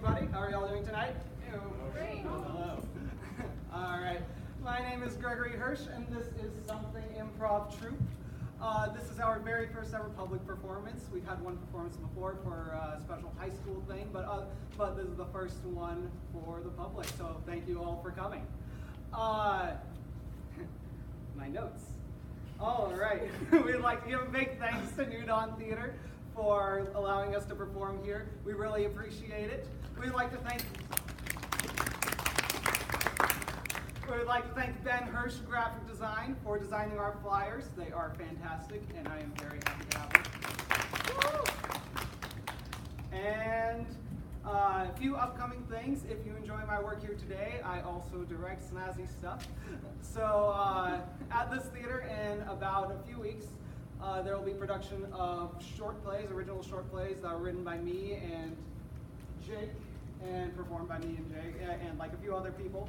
everybody. How are y'all doing tonight? Great. Hello. All right. My name is Gregory Hirsch, and this is Something Improv Troupe. This is our very first ever public performance. We've had one performance before for a special high school thing, but this is the first one for the public, so thank you all for coming. My notes. All right. We'd like to give a big thanks to New Dawn Theater for allowing us to perform here. We really appreciate it. We'd like to thank Ben Hirsch Graphic Design for designing our flyers. They are fantastic, and I am very happy to have them. And a few upcoming things. If you enjoy my work here today, I also direct snazzy stuff. So at this theater in about a few weeks, there will be production of short plays, original short plays that are written by me and Jake and performed by me and Jake and like a few other people.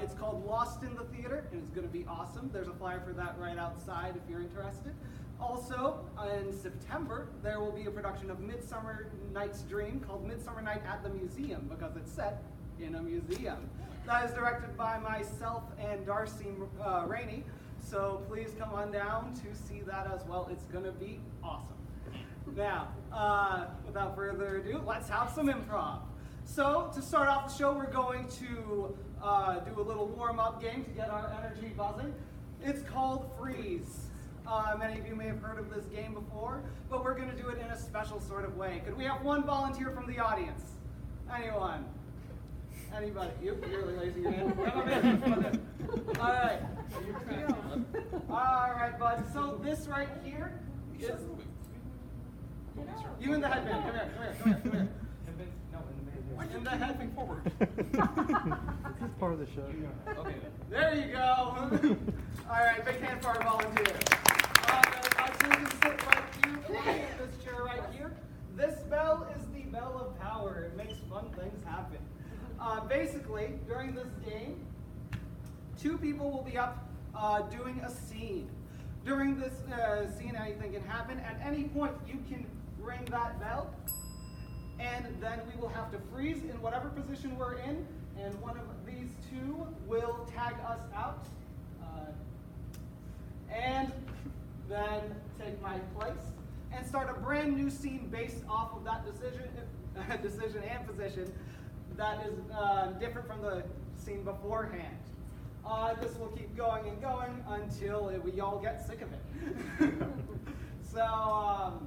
It's called Lost in the Theater, and it's going to be awesome. There's a flyer for that right outside if you're interested. Also, in September, there will be a production of Midsummer Night's Dream called Midsummer Night at the Museum, because it's set in a museum. That is directed by myself and Darcy Rainey, so please come on down to see that as well. It's going to be awesome. Now, without further ado, let's have some improv. So, to start off the show, we're going to do a little warm-up game to get our energy buzzing. It's called Freeze. Many of you may have heard of this game before, but we're going to do it in a special sort of way. Could we have one volunteer from the audience? Anyone? Anybody? You're really raising your hand. Come on in. All right. All right, bud. So this right here is... You in the headband. Come here. In the headband forward. This is part of the show. Okay. There you go. All right, big hand for our volunteer. So you can sit right here, in this chair right here. This bell is the bell of power. It makes fun things happen. Basically, during this game, two people will be up doing a scene. During this scene, anything can happen. At any point, you can ring that bell, and then we will have to freeze in whatever position we're in, and one of these two will tag us out, and then take my place, and start a brand new scene based off of that decision and position that is different from the scene beforehand. This will keep going and going until we all get sick of it. So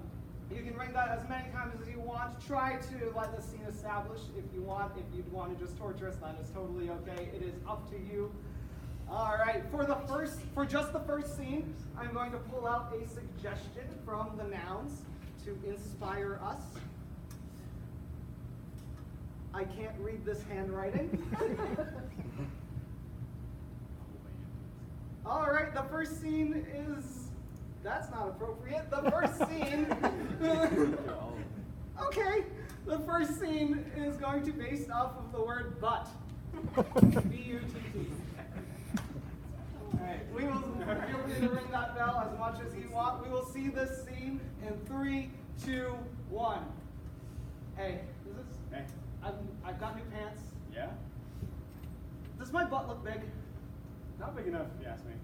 you can ring that as many times as you want. Try to let the scene establish if you want. If you want to just torture us, that is totally okay. It is up to you. All right, for just the first scene, I'm going to pull out a suggestion from the nouns to inspire us. I can't read this handwriting. All right, the first scene is, that's not appropriate. The first scene, okay, the first scene is going to be based off of the word butt. B-U-T-T. All right, feel free to ring that bell as much as you want. We will see this scene in 3, 2, 1. Hey, is this? Hey. I've got new pants. Yeah? Does my butt look big? Not big enough, if you ask me.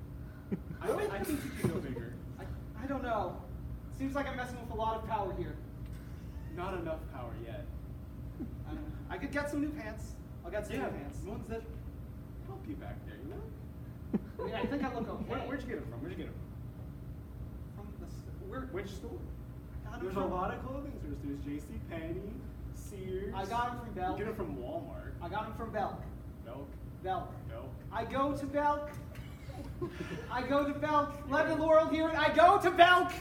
I think you can go bigger. I don't know. Seems like I'm messing with a lot of power here. Not enough power yet. I could get some new pants. I'll get some new pants. Ones that help you back there, you know? I mean, I think I look okay. Where'd you get them from? From the Which store? There's from, a lot of clothing stores. There's JCPenney, Sears. I got them from Belk. You get them from Walmart. I got them from Belk. Belk. Belk. Belk. I go to Belk. I go to Belk. Let the world hear it. I go to Belk.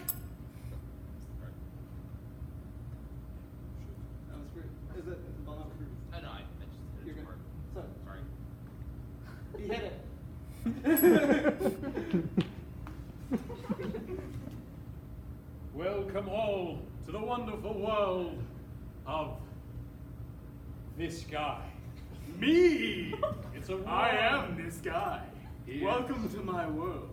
That was fruit. Is it well, not fruit? No, I just You're hit good. it. So, Sorry. you hit it. Welcome all to the wonderful world of this guy. Me! It's a I world am this guy. He Welcome to my world.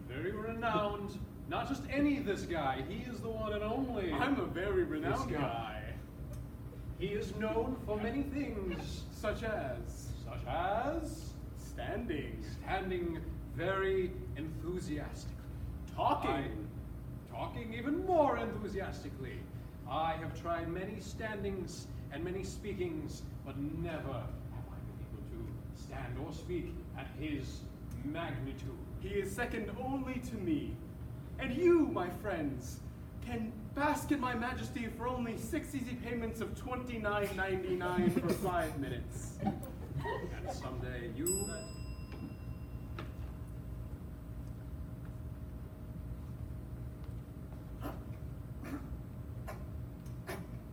very renowned. Not just any this guy. He is the one and only. I'm a very renowned This guy. He is known for many things, Such as standing, standing very enthusiastically. talking. Talking even more enthusiastically. I have tried many standings and many speakings, but never have I been able to stand or speak at his magnitude. He is second only to me. And you, my friends, can bask in my majesty for only 6 easy payments of $29.99 for 5 minutes. And someday you...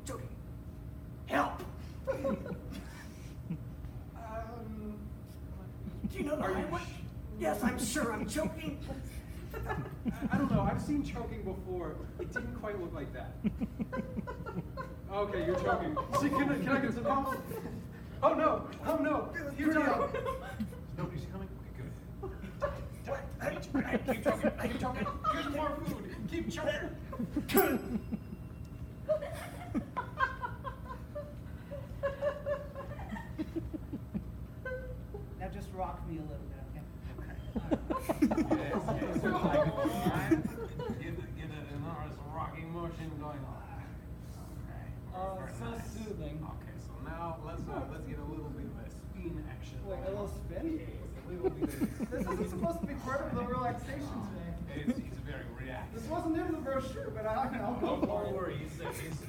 Joking. Help! Do you know the highway? Yes, I'm sure I'm choking. I don't know, I've seen choking before. It didn't quite look like that. Okay, you're choking. See, can I get some help? Oh no! Oh no! Here we go. Nobody's coming? Okay, good. Keep choking. Keep choking. Here's more food. Keep choking. Now just rock me a little bit, okay? Yes, yes. Like, alright. Get a nice rocking motion going on. Okay. Very So nice. soothing. Okay, so now let's get a little bit of a spin action. Wait, a little spin? Yes, a little bit of This isn't supposed to be part of the relaxation today. It's very relaxed. This wasn't in the brochure, but I'll go Don't for it. worry,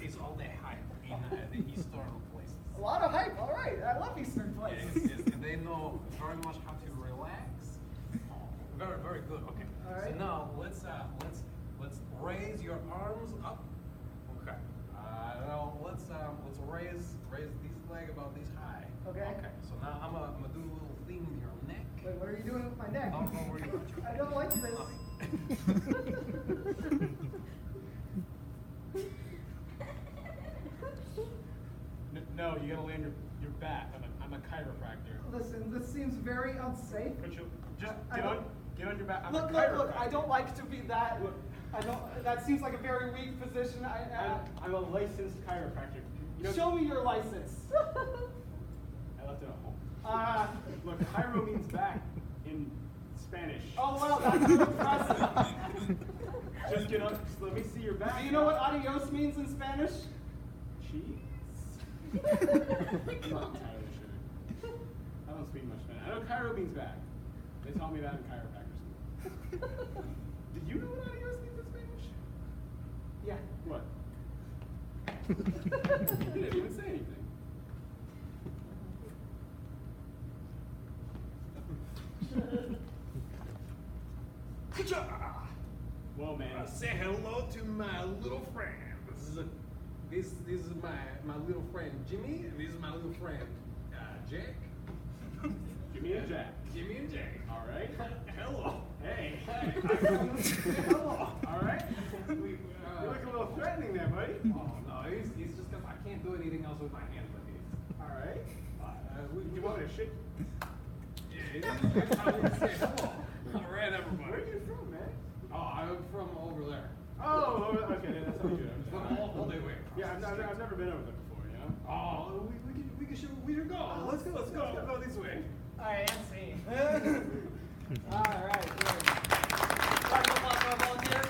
it's all the hype in the historical places. A lot of hype, all right. I love Eastern Yes, places. yes, and they know very much how to relax. Oh, very, very good. Okay. All right. So now let's raise your arms up. Okay. Now let's raise this leg about this high. Okay. Okay. So now I'm gonna do a little thing with your neck. Wait, what are you doing with my neck? Don't worry about your I don't like this. No, you gotta lay on your back. I'm a chiropractor. Listen, this seems very unsafe. But you just I get don't- on your back. I'm Look, a look, chiropractor. look, I don't like to be that. I don't, that seems like a very weak position. I'm a licensed chiropractor. You know, Show me your license. I left it at home. Look, chiro means back in Spanish. Oh, wow, that's impressive. Just get up. Just let me see your back. Do you know what adios means in Spanish? Cheese? I'm not entirely sure. I don't speak much Spanish. I know chiro means back. They taught me that in chiropractor school. Did you know what adios means in Spanish? Yeah. What? You didn't even say anything. Well, man. Say hello to my little friend. This is my little friend Jimmy, and this is my little friend Jack. Jimmy and Jack. Jimmy and Jack. All right. Hello. Hey. Hello. All right. You look a little threatening there, buddy. Oh no, it's just because I can't do anything else with my hands like this. All right. Do You want me to shake? Yeah, it's how we say hello. All right, everybody. Where are you from, man? Oh, I'm from over there. Oh, okay. That's how you do it. From all the way. Yeah, I've never been over there before, you know? Oh, we should go. Oh, let's go. Let's go this way. All right, let's see. All right, good. Round of applause for our volunteer.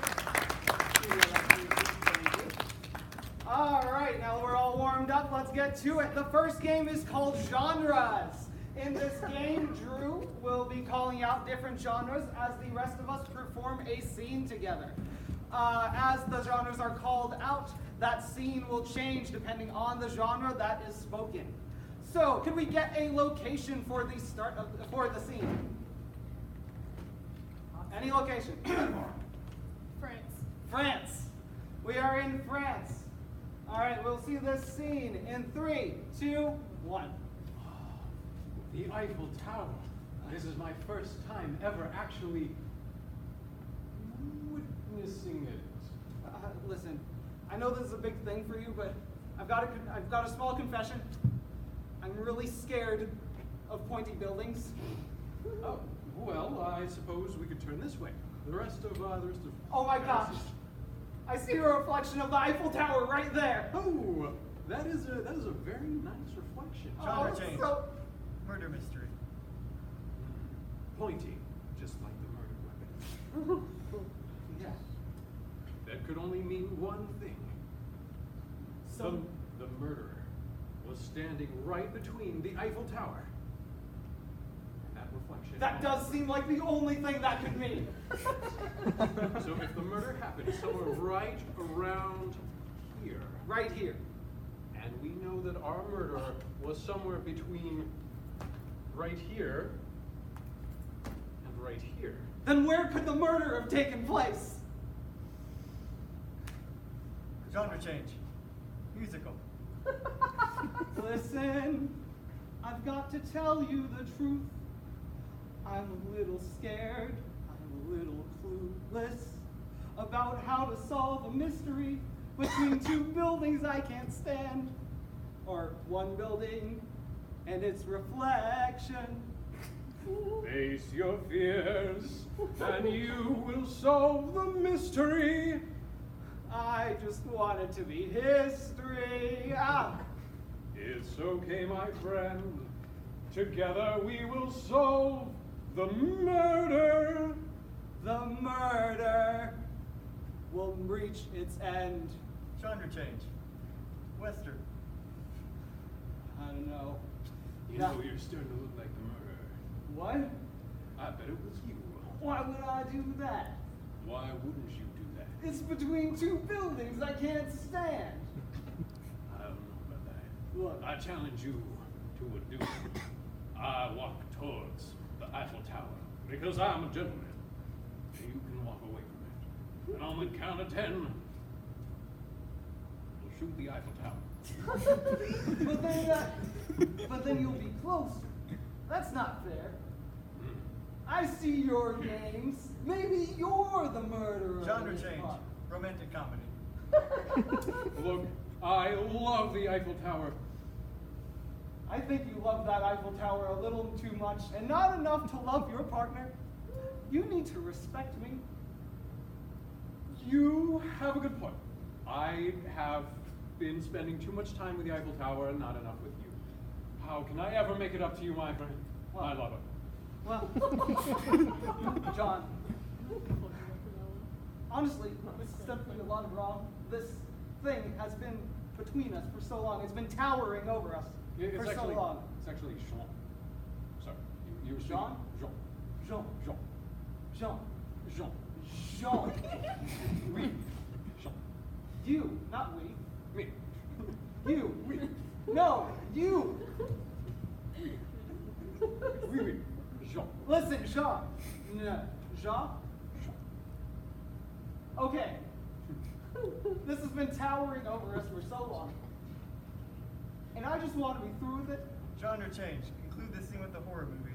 All right, now that we're all warmed up, let's get to it. The first game is called Genres. In this game, Drew will be calling out different genres as the rest of us perform a scene together. As the genres are called out, that scene will change depending on the genre that is spoken. So, could we get a location for the start of for the scene? Any location? France. France. We are in France. All right, we'll see this scene in 3, 2, 1. The Eiffel Tower. This is my first time ever actually witnessing it. Listen, I know this is a big thing for you, but I've got a small confession. I'm really scared of pointy buildings. Oh, well, I suppose we could turn this way. The rest of Oh my gosh! I see a reflection of the Eiffel Tower right there. Oh, That is a very nice reflection. Genre change. so Murder mystery. Pointy, just like the murder weapon. yeah. That could only mean one thing. So The murderer was standing right between the Eiffel Tower and that reflection. that does seem like the only thing that could mean. So if the murder happened somewhere right around here, Right here. and we know that our murderer was somewhere between right here and right here. Then where could the murder have taken place? Genre change. Musical. Listen, I've got to tell you the truth. I'm a little scared, I'm a little clueless about how to solve a mystery between two buildings I can't stand, or one building and its reflection. Face your fears, and you will solve the mystery. I just want it to be history. Ah. It's okay, my friend. Together we will solve the murder. The murder will reach its end. Genre change. Western. I don't know. You Yeah. know you're starting to look like the murderer. What? I bet it was you. Why would I do that? Why wouldn't you do that? It's between two buildings I can't stand. I don't know about that. Look. I challenge you to a duel. I walk towards the Eiffel Tower because I'm a gentleman. And you can walk away from it. And on the count of 10, we'll shoot the Eiffel Tower. But then you'll be closer. That's not fair. Hmm. I see your games. Maybe you're the murderer. Genre of this change. plot. Romantic comedy. Look, I love the Eiffel Tower. I think you love that Eiffel Tower a little too much, and not enough to love your partner. You need to respect me. You have a good point. I have been spending too much time with the Eiffel Tower and not enough with you. How can I ever make it up to you, my friend? Well- I love it. Well, John, honestly, this is simply a lot of wrong. This thing has been between us for so long. It's been towering over us It's for actually, so long. It's actually Jean. Sorry, you were speaking. Jean? Jean. Jean, Jean. Jean, Jean. Jean. Oui. Jean. You, not we. Me. You. Oui. No, you. Oui, oui. Jean. Listen, Jean. No, Jean. Jean. Okay. This has been towering over us for so long. And I just want to be through with it. Genre change. Include this scene with the horror movie.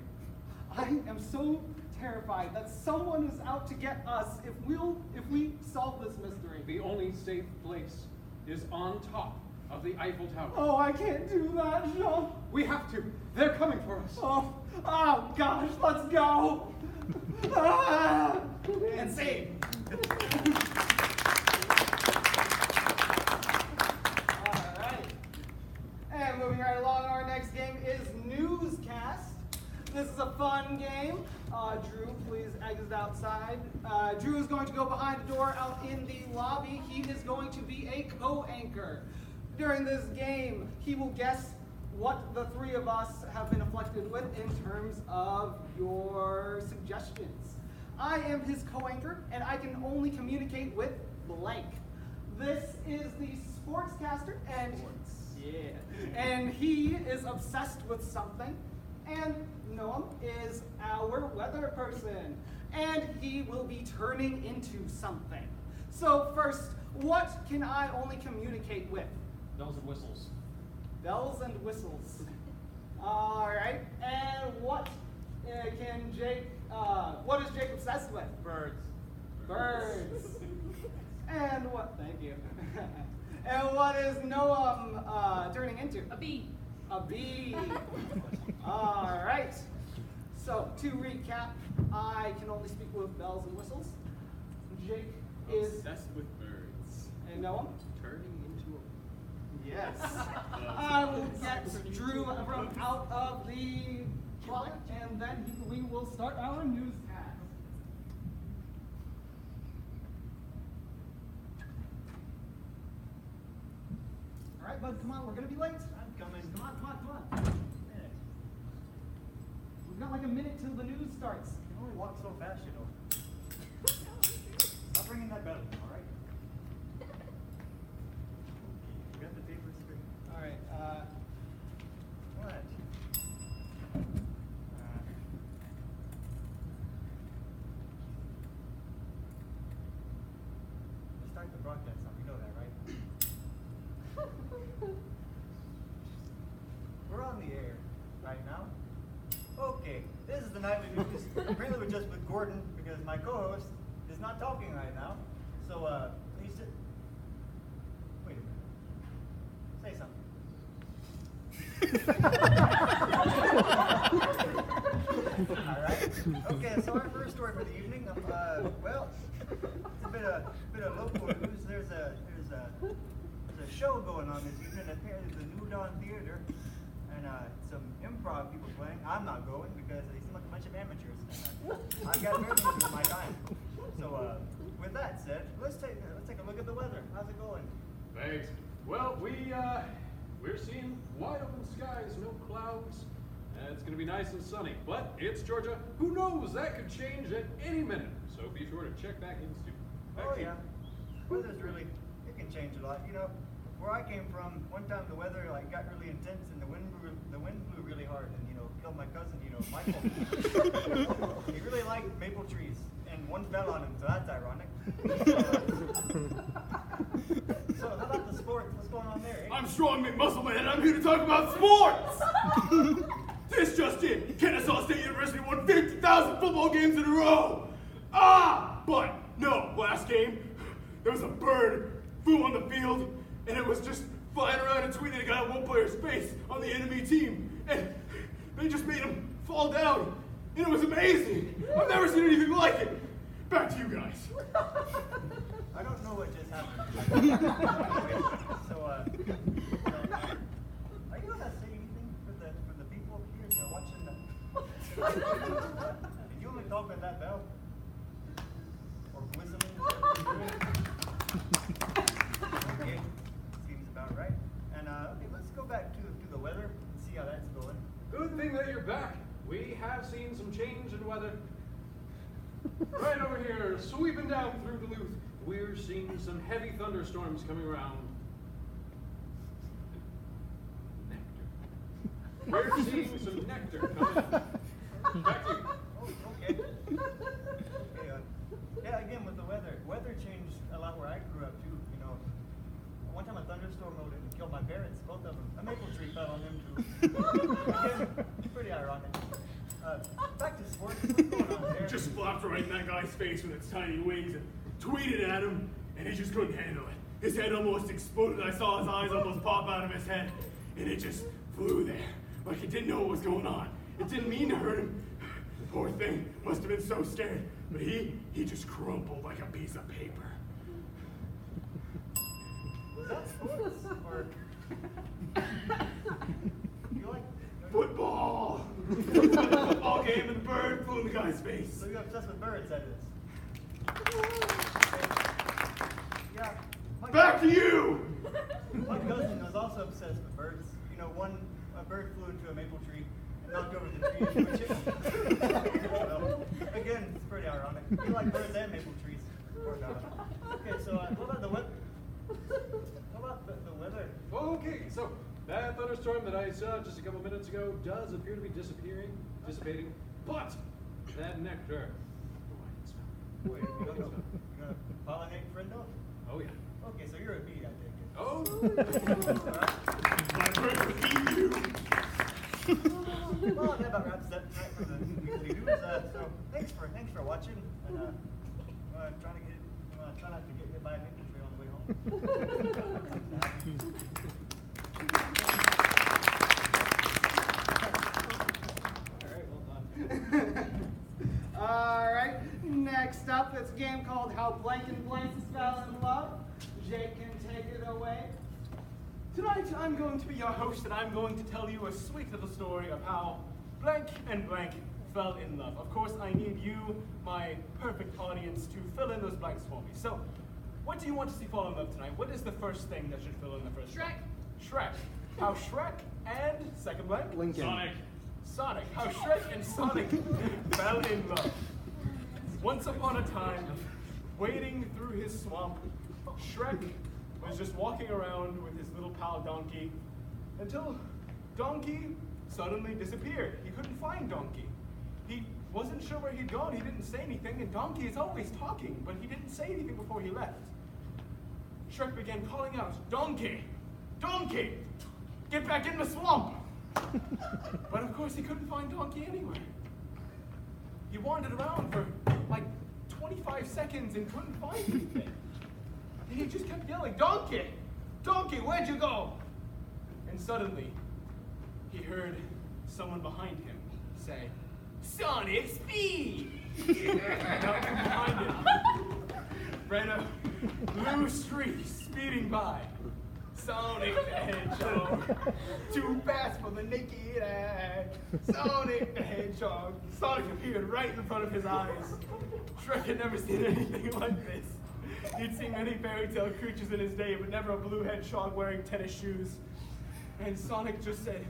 I am so terrified that someone is out to get us if we solve this mystery. The only safe place is on top of the Eiffel Tower. Oh, I can't do that, Jean. We have to. They're coming for us. Oh gosh, let's go. Ah! And save. All right. And moving right along, our next game is Newscast. This is a fun game. Drew, please exit outside. Drew is going to go behind the door out in the lobby. He is going to be a co-anchor. During this game, he will guess what the three of us have been afflicted with in terms of your suggestions. I am his co-anchor, and I can only communicate with blank. This is the sportscaster, and and he is obsessed with something. And Noam is our weather person, and he will be turning into something. So first, what can I only communicate with? Bells and whistles. Bells and whistles. All right. And what what is Jake obsessed with? Birds. Birds. And what? Thank you. And what is Noam turning into? A bee. A bee. All right. So to recap, I can only speak with bells and whistles. Jake is Obsessed with birds. and Noam. Turning into a Yes. I will get Drew from out of the closet, and then we will start our newscast. All right, bud, come on, we're gonna be late. I'm coming. Come on, come on, come on. We've got like a minute till the news starts. You can only walk so fast, you know. Stop ringing that bell, all right? Okay, you got the paper straight. All right, What? Let's start the broadcast now. You know that, right? We're on the air right now. Okay, this is the nightly news. Really, we're just with Gordon because my co-host is not talking right now. So, please sit. Wait a minute. Say something. All right. Okay, so our first story for the evening. Well, it's a bit of local news. There's a show going on this evening. Apparently, the New Dawn Theater, and some improv people playing. I'm not going because they seem like a bunch of amateurs, and I've got very little of my time. So, with that said, let's take a look at the weather. How's it going? Thanks. Well, we're seeing wide open skies, no clouds. It's going to be nice and sunny, but it's Georgia. Who knows? That could change at any minute. So be sure to check back in soon. Back Oh to you. yeah, weather's it can change a lot. You know, where I came from, one time the weather got really intense and the wind blew really hard and killed my cousin. Michael. He really liked maple trees and one fell on him, so that's ironic. So how about the sports? What's going on there? Eh? I'm Strong McMuscleman, and I'm here to talk about sports! This just in, Kennesaw State University won 50,000 football games in a row! But no, last game, there was a bird flew on the field, and it was just flying around and tweeting a guy on one player's face on the enemy team, and they just made him fall down, and it was amazing! I've never seen anything like it! Back to you guys. I don't know what just happened. So, are you gonna say anything for the people here watching Did you only talk with that bell? Or whistling? Okay, seems about right. And okay, let's go back to the weather and see how that's going. Good thing that you're back. We have seen some change in weather. Right over here, sweeping down through Duluth, we're seeing some heavy thunderstorms coming around. Nectar. We're seeing some nectar coming. Back to you. Oh, okay. Okay, yeah, again, with the weather changed a lot where I grew up too. One time a thunderstorm rode in and killed my parents, both of them. A maple tree fell on them too. Again, pretty ironic. Back to sports. What's going on there? Just flopped right in that guy's face with its tiny wings and tweeted at him, and he just couldn't handle it. His head almost exploded. I saw his eyes almost pop out of his head, and it just flew there, like it didn't know what was going on. It didn't mean to hurt him. The poor thing must have been so scared, but he just crumpled like a piece of paper. Was that sports? Or you like Football! Football game, and the bird flew in the guy's face. So you're obsessed with birds, that is. Yeah. Back to you! My cousin was also obsessed with birds. A bird flew into a maple tree and knocked over the tree into a chicken. So, again, it's pretty ironic. You like birds and maple trees. Poor guy. Okay, so what about the weather? What about the weather? Okay, so that thunderstorm that I saw just a couple minutes ago does appear to be dissipating, but that nectar, oh, I can smell it. Wait, you're gonna pollinate Friendo? Oh yeah. Okay, so you're a bee, I take it. Oh, My bird will eat you! Well, that about wraps up tonight for the weekly news. So thanks for watching, and try not to get hit by a maple tree on the way home. all right, well done. All right, next up, it's a game called How Blank and Blank Fell in Love. Jake can take it away. Tonight I'm going to be your host, and I'm going to tell you a sweet little story of how blank and blank fell in love. Of course, I need you, my perfect audience, to fill in those blanks for me. So, what do you want to see fall in love tonight? What is the first thing that should fill in the first Shrek. blank? Shrek. How Shrek and second blank? Lincoln. Sonic. Sonic. How Shrek and Sonic fell in love. Once upon a time, wading through his swamp, Shrek was just walking around with his little pal Donkey until Donkey suddenly disappeared. He couldn't find Donkey. He wasn't sure where he'd gone. He didn't say anything, and Donkey is always talking, but he didn't say anything before he left. Shrek began calling out, "Donkey! Donkey! Get back in the swamp!" But of course he couldn't find Donkey anywhere. He wandered around for like 25 seconds and couldn't find anything. And he just kept yelling, "Donkey! Donkey, where'd you go?" And suddenly, he heard someone behind him say, "Sonic Speed!" And out from behind him ran a blue streak speeding by. Sonic the Hedgehog, too fast for the naked eye. Sonic the Hedgehog. Sonic appeared right in front of his eyes. Shrek had never seen anything like this. He'd seen many fairy tale creatures in his day, but never a blue hedgehog wearing tennis shoes. And Sonic just said,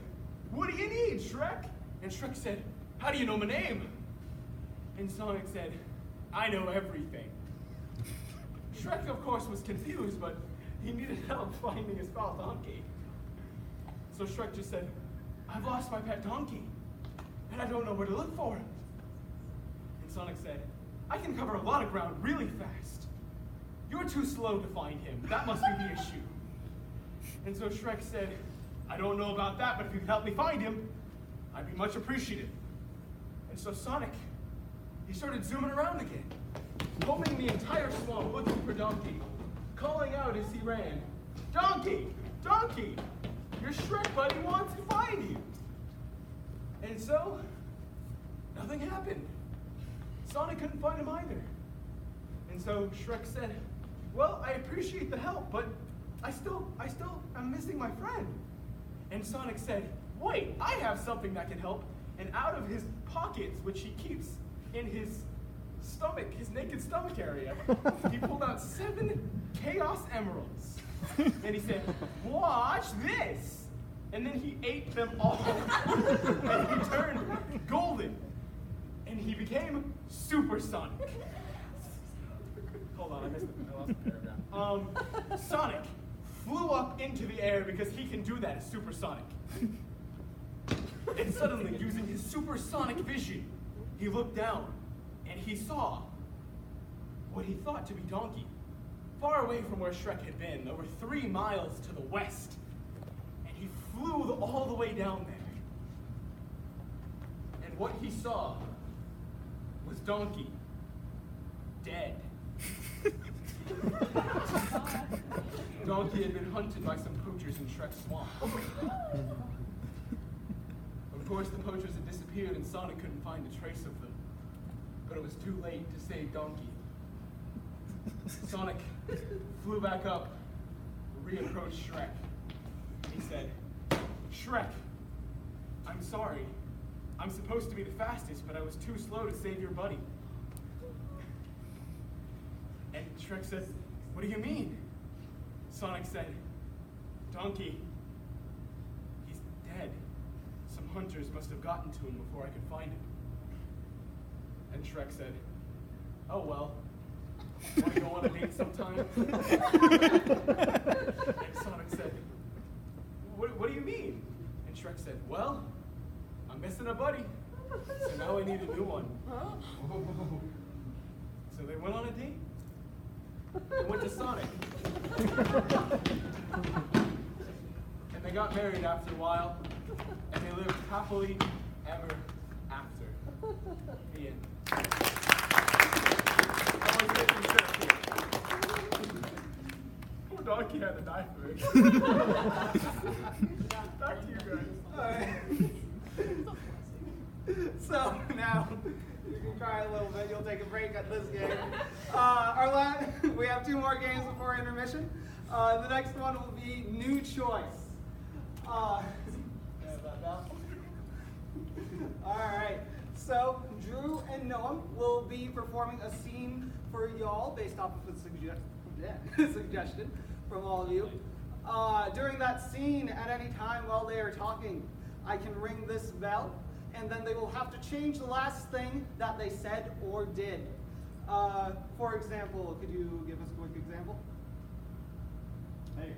"What do you need, Shrek?" And Shrek said, "How do you know my name?" And Sonic said, "I know everything." Shrek, of course, was confused, but he needed help finding his pal Donkey. So Shrek just said, "I've lost my pet Donkey, and I don't know where to look for him." And Sonic said, "I can cover a lot of ground really fast. You're too slow to find him. That must be the issue." And so Shrek said, "I don't know about that, but if you could help me find him, I'd be much appreciative." And so Sonic, he started zooming around again, combing the entire swamp looking for Donkey, calling out as he ran, "Donkey! Donkey! Your Shrek buddy wants to find you!" And so, nothing happened. Sonic couldn't find him either. And so Shrek said, "Well, I appreciate the help, but I still am missing my friend." And Sonic said, "Wait, I have something that can help." And out of his pockets, which he keeps in his stomach, his naked stomach area, he pulled out 7 Chaos Emeralds. And he said, "Watch this." And then he ate them all. And he turned golden. And he became Super Sonic. Hold on, I lost the paragraph. Sonic flew up into the air because he can do that as supersonic. And suddenly, using his supersonic vision, he looked down and he saw what he thought to be Donkey, far away from where Shrek had been, over 3 miles to the west. And he flew all the way down there. And what he saw was Donkey dead. Donkey had been hunted by some poachers in Shrek's swamp. Of course, the poachers had disappeared and Sonic couldn't find a trace of them. But it was too late to save Donkey. Sonic flew back up, reapproached Shrek. He said, "Shrek, I'm sorry. I'm supposed to be the fastest, but I was too slow to save your buddy." And Shrek said, "What do you mean?" Sonic said, "Donkey, he's dead. Some hunters must have gotten to him before I could find him." And Shrek said, "Oh well, want to go on a date sometime?" And Sonic said, what do you mean?" And Shrek said, "Well, I'm missing a buddy, so now I need a new one." So they went on a date. They went to Sonic. And they got married after a while, and they lived happily ever after. The end. Always making sense here. Poor Donkey had to die for it. Back to you guys. So now you can cry a little bit. You'll take a break at this game. We have 2 more games before intermission. The next one will be new choice. All right. So Drew and Noam will be performing a scene for y'all based off of a suggestion from all of you. During that scene, at any time while they are talking, I can ring this bell, and then they will have to change the last thing that they said or did. For example, could you give us a quick example? Hey,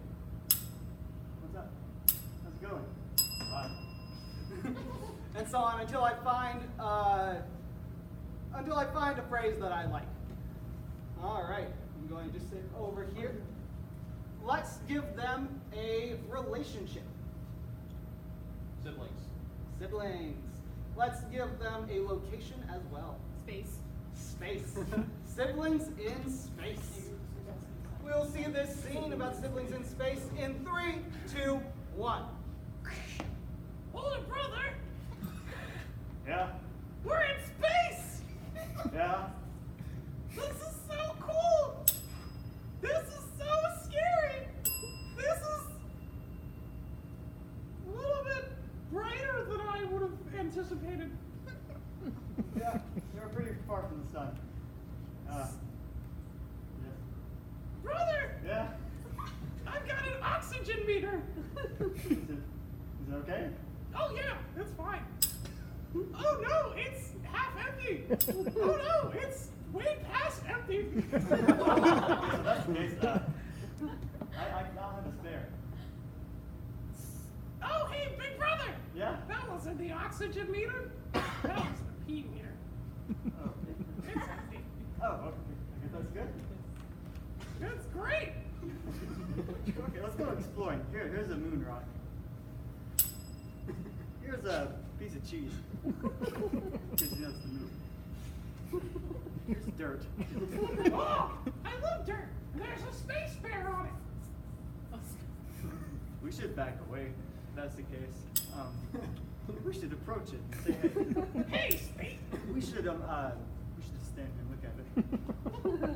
what's up? How's it going? Bye. And so on until I find a phrase that I like. All right, I'm going to sit over here. Let's give them a relationship. Siblings. Siblings. Let's give them a location as well. Space. Space. Siblings in space. We'll see this scene about siblings in space in 3, 2, 1. Older brother, Yeah? we're in space. Yeah? This is so cool. This is so scary. This is a little bit brighter than I would have anticipated. Yeah, you're pretty far from the sun. Yes. Brother, Yeah? I've got an oxygen meter. Is it okay? Oh yeah, it's fine. Oh no, it's half empty. Oh no, it's way past empty. So that's the case. I'll have a spare. Oh hey, big brother. Yeah? That wasn't the oxygen meter. That was the pee meter. Oh, It's empty. oh, okay. I guess that's good. It's great. Okay, let's go exploring. Here's a moon rock. Here's a piece of cheese. Because you know it's the moon. Here's dirt. Oh, I love dirt. There's a space bear on it. We should back away if that's the case. We should approach it and say, hey. Hey, space. We should just stand here and look at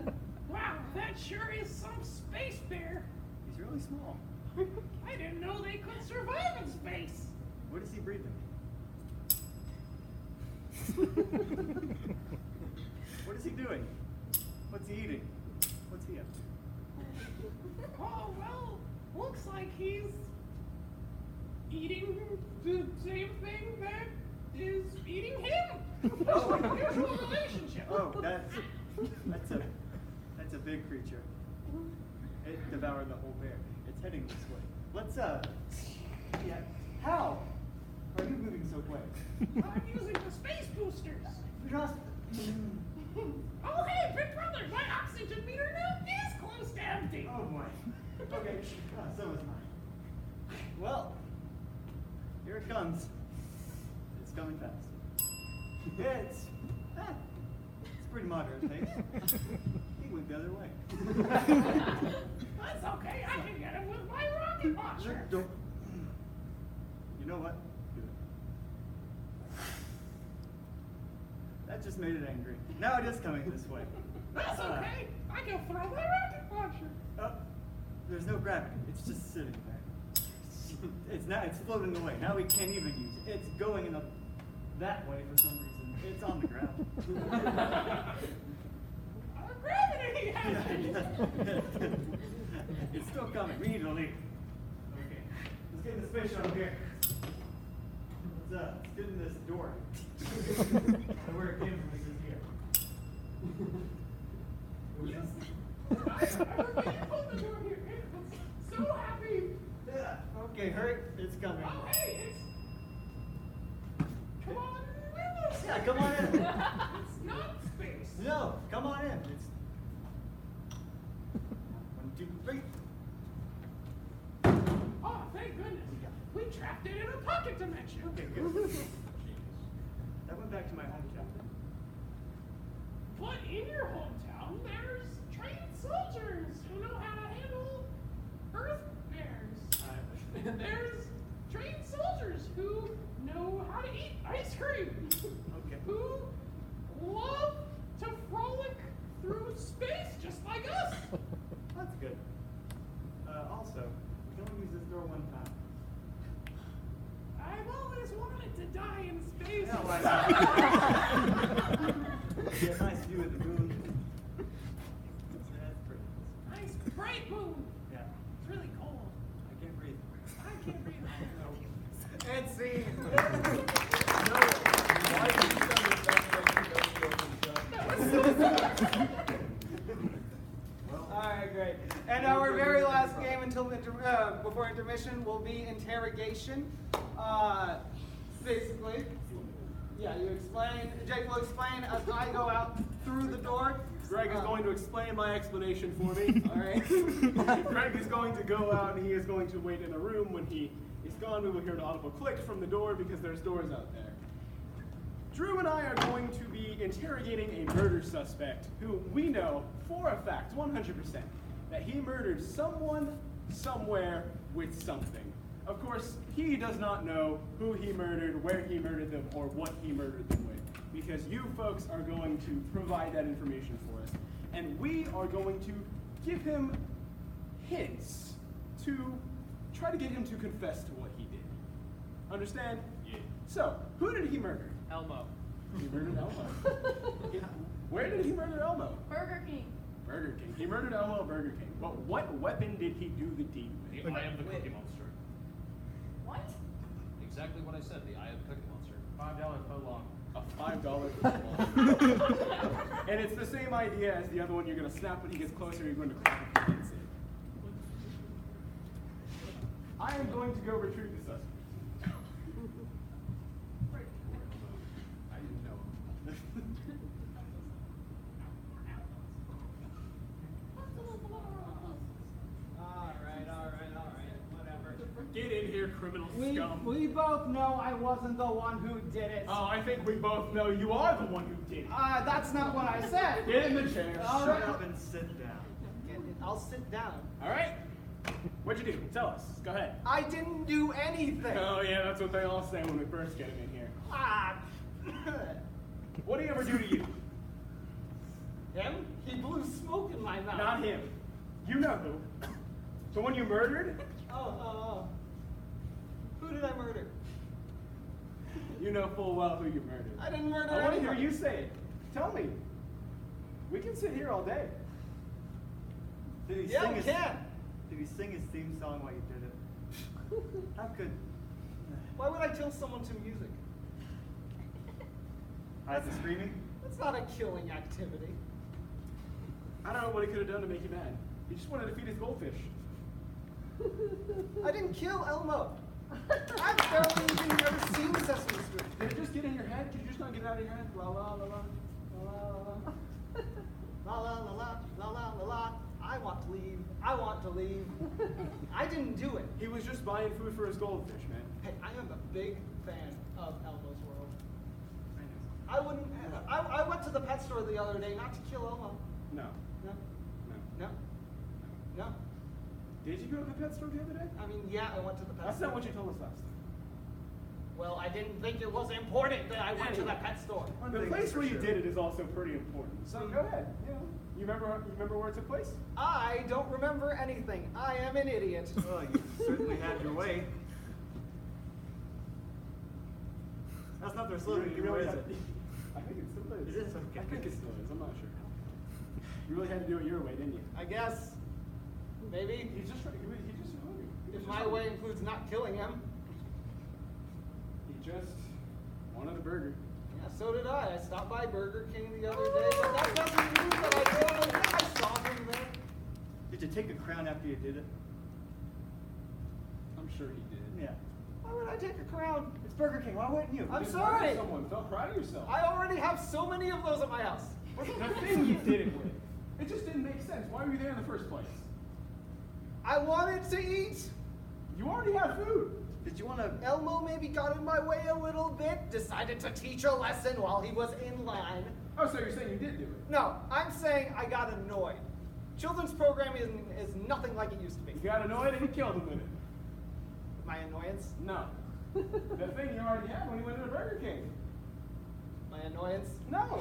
it. Wow, that sure is some space bear. He's really small. I didn't know they could survive in space. What is he breathing? What is he doing? What's he eating? What's he up to? Oh, well, looks like he's eating the same thing that is eating him. Oh. Mutual relationship. Oh, that's a big creature. It devoured the whole bear. It's heading this way. Let's yeah. How are you moving so quick? I'm using the space boosters. Just Oh, hey, big brother, my oxygen meter now is close to empty. oh boy. Okay, so is mine. Well, here it comes. It's coming fast. It's pretty moderate pace. He went the other way. That's okay, I can get him with my rocket launcher. Don't. You know what? Do it. That just made it angry. Now it is coming this way. That's okay, I can throw my rocket launcher. Oh, there's no gravity. It's just sitting there. It's floating away. Now we can't even use it. It's going in that way for some reason. It's on the ground. Gravity! It's still coming. We need to leave. Okay. Let's get in the space shuttle here. Let's get in this door. And where it came from is here. Yes. Everybody open the door here. I'm so happy. Yeah. Okay, hurry. It's coming. Oh, hey, it's... Come on with us. Yeah, come on in. It's not space. No, come on in. It's 1, 2, 3. Oh, thank goodness. We trapped it in a pocket dimension. Okay, good. That went back to my hometown. But in your hometown, there's trained soldiers who know how to handle Earth bears. There's trained soldiers who know how to eat ice cream. Okay. Who love to frolic through space just like us. That's good. to die in space. Yeah, why not? Yeah, nice view of the moon. That's pretty. Nice bright moon. Yeah. It's really cold. I can't breathe. I can't breathe. And scene. Alright, great. And our very last game before intermission will be interrogation. Basically, yeah, you explain, Jake will explain as I go out through the door. Greg is going to explain my explanation for me. Alright. Greg is going to go out and he is going to wait in a room. When he is gone, we will hear an audible click from the door because there's doors out there. Drew and I are going to be interrogating a murder suspect who we know for a fact, 100%, that he murdered someone, somewhere, with something. Of course, he does not know who he murdered, where he murdered them, or what he murdered them with, because you folks are going to provide that information for us. And we are going to give him hints to try to get him to confess to what he did. Understand? Yeah. So, who did he murder? Elmo. He murdered Elmo. Where did he murder Elmo? Burger King. Burger King. He murdered Elmo at Burger King. But what weapon did he do the deed with? The eye of the Cookie Monster. What? Exactly what I said, the eye of the Cookie Monster. $5 foot long. A $5 football. And it's the same idea as the other one. You're going to snap when he gets closer, you're going to clap if he hits it. I am going to go retrieve the suspect. I didn't know. Alright, whatever. Get in here, criminal scum. We both know I wasn't the one who did it. Oh, I think we both know you are the one who did it. That's not what I said. Get in the chair. All Shut right. up and sit down. I'll sit down. All right. What'd you do? Tell us. Go ahead. I didn't do anything. Oh, yeah, that's what they all say when we first get him in here. Ah. What did he ever do to you? Him? He blew smoke in my mouth. Not him. You know who. The one you murdered? Oh. Who did I murder? You know full well who you murdered. I didn't murder I want to hear anybody. you say it. Tell me. We can sit here all day. Did he Yeah, sing we his, can. Did he sing his theme song while you did it? How could Why would I kill someone to music? hide the screaming? That's not a killing activity. I don't know what he could have done to make you mad. He just wanted to feed his goldfish. I didn't kill Elmo. I've barely even ever seen Sesame Street. Did it just get in your head? Could you just not get it out of your head? La la la la. La la la la. La la la la la la la la. I want to leave. I want to leave. I didn't do it. He was just buying food for his goldfish, man. Hey, I am a big fan of Elmo's World. I know. I wouldn't. I went to the pet store the other day, not to kill Elmo. No. No, No. no, no. Did you go to the pet store the other day? I mean, yeah, I went to the pet That's store. not what you told us last time. Well, I didn't think it was important that I went to the pet store. The thing place for where you sure. did it is also pretty important. So go ahead. You remember where it took place? I don't remember anything. I am an idiot. Well, you certainly had your way. That's not their slogan anymore, is it? I think it still is. It is? Okay. I think it still is. I'm not sure. You really had to do it your way, didn't you? I guess. Maybe. He just hungry. He If was my just way hungry. includes not killing him. He just wanted a burger. Yeah, so did I. I stopped by Burger King the other day, but that doesn't mean that I killed him. I saw him there. Did you take a crown after you did it? I'm sure he did. Yeah. Why would I take a crown? It's Burger King. Why wouldn't you? I'm You sorry. murdered Someone. Felt proud of yourself. I already have so many of those at my house. The thing you did it with. It just didn't make sense. Why were you there in the first place? I wanted to eat. You already have food. Did you want to? Elmo maybe got in my way a little bit, decided to teach a lesson while he was in line. Oh, so you're saying you did do it? No, I'm saying I got annoyed. Children's programming is nothing like it used to be. You got annoyed and you killed him with it. My annoyance? No. The thing you already had when you went to the Burger King. My annoyance? No.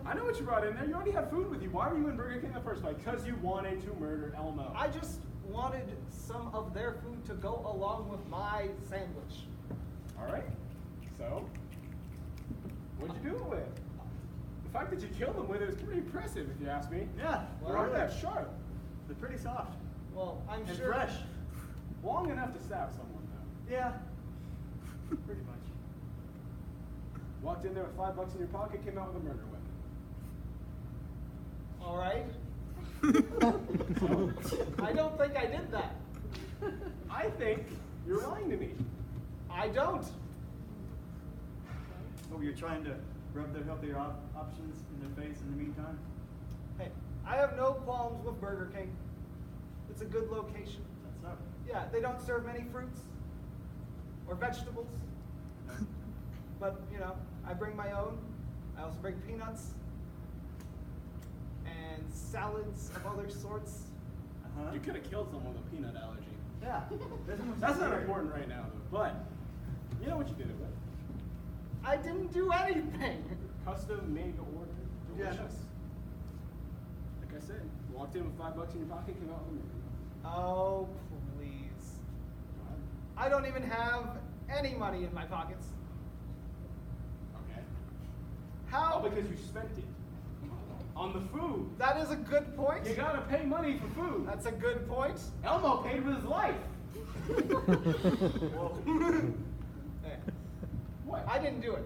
I know what you brought in there. You already had food with you. Why were you in Burger King in the first place? Because you wanted to murder Elmo. I just wanted some of their food to go along with my sandwich. All right. So, what'd you do it with? The fact that you killed them with it is pretty impressive, if you ask me. Yeah, They're well, not that sharp. they're pretty soft Well, I'm and sure. fresh. Long enough to stab someone, though. Yeah, pretty much. Walked in there with $5 in your pocket, came out with a murder weapon. All right. I don't think I did that. I think you're lying to me. I don't. Oh, you're trying to rub their healthier options in their face in the meantime? Hey, I have no qualms with Burger King. It's a good location. That's so. Yeah, they don't serve many fruits or vegetables. But, you know, I bring my own. I also bring peanuts and salads of other sorts. Uh-huh. You could have killed someone with a peanut allergy. Yeah. That's not important right now, though. But you know what you did it with? I didn't do anything. Custom made to order. Yeah. Delicious. Like I said, walked in with $5 in your pocket, came out with a murder. Oh, please. I don't even have any money in my pockets. Okay. How? All because you spent it on the food. That is a good point. You gotta pay money for food. That's a good point. Elmo paid with his life. Hey, What? I didn't do it.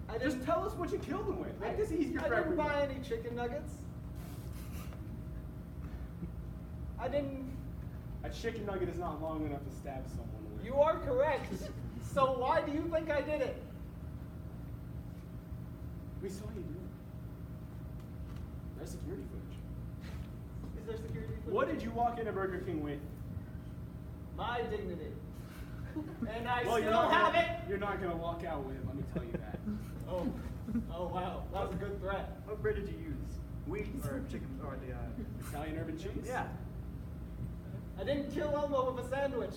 I Just didn't tell us what you killed him with. Make this easier I for didn't everyone. buy any chicken nuggets. I didn't. A chicken nugget is not long enough to stab someone with. You are correct. So why do you think I did it? We saw you do it. There's security footage. Is there security footage? What did you walk into Burger King with? My dignity. And I Well, you're still not have gonna, it. You're not gonna walk out with it. Let me tell you that. Oh wow, that was a good threat. What bread did you use? Wheat or chicken or the? Italian urban cheese. Yeah. I didn't kill Elmo with a sandwich.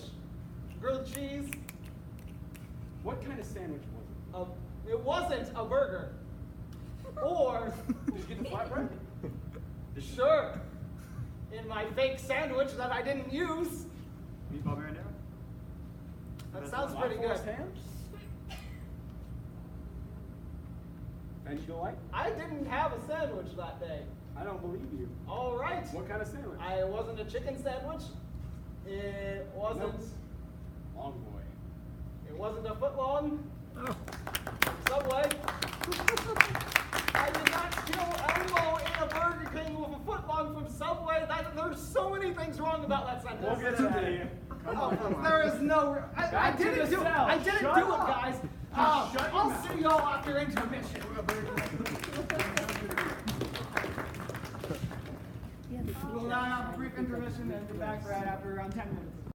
Grilled cheese. What kind of sandwich was It wasn't a burger. Or, it? Did you get the flatbread? sure, in my fake sandwich that I didn't use. Meatball marinara? That That's sounds Black pretty good. Forest ham? French delight? I didn't have a sandwich that day. I don't believe you. All right. What kind of sandwich? It wasn't a chicken sandwich. It wasn't. Long boy. It wasn't a foot long. Subway. I did not kill Elmo in a Burger King with a foot long from Subway. There's so many things wrong about that sentence. We'll get to that here. Come on, come on. There is no. I Back to didn't the do it. cell. I didn't Shut do it, up. guys. Shut your I'll mouth. see y'all after intermission. We'll now have a brief intermission and be back right after around 10 minutes.